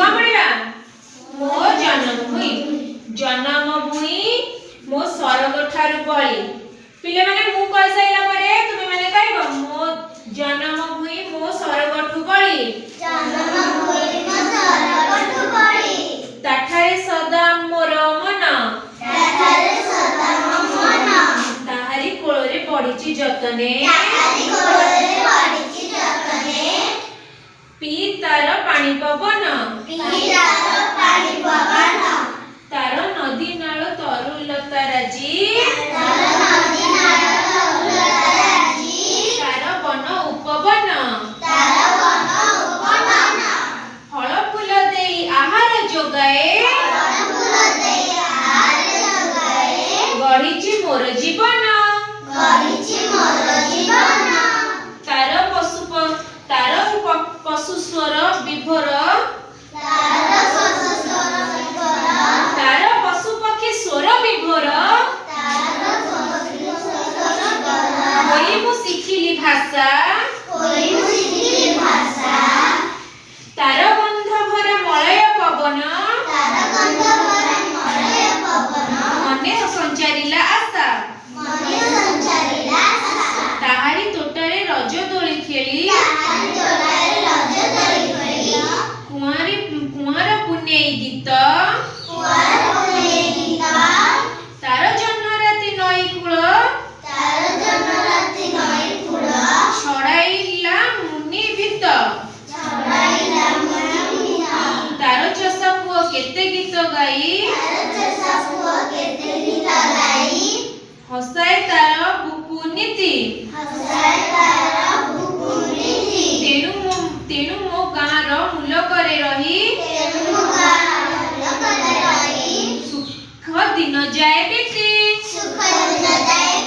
कौन पढ़ा मो जन्मभूमि जन्मभूमि मो स्वर्ग ठारू बळी पिले माने मु कहि साइला परे तुमे माने कहबो मो जन्मभूमि मो स्वर्ग ठू बळी जन्मभूमि मो स्वर्ग ठू बळी ताठारे सदा मोर मन ताठारे सदा मोर मन ताहारी कोळरे पडिची जतने ताहारी कोळरे पडिची जतने पीतार पानी पवन पीतार पानी पवन तार नदी नाळ तरुलता राजी तार नदी नाळ तरुलता राजी तार वन उपवन फल फूल देई आहार जोगाए गढ़ीची मोर जीवन तार पशु स्वर विभोर तार पशु पक्षी स्वर विभोर होई मु शिखिली भाषा तार गंध भरा मलय पवन मने संचारिला आशा ताहारी तोटारे रज दोली खेली कुंवर पुण्य गीत तार जन्म राति नई कूल छड़ाइला मुनि भीत तार चषा पुओ केते गीत गाई हसाए तार बुकु नीति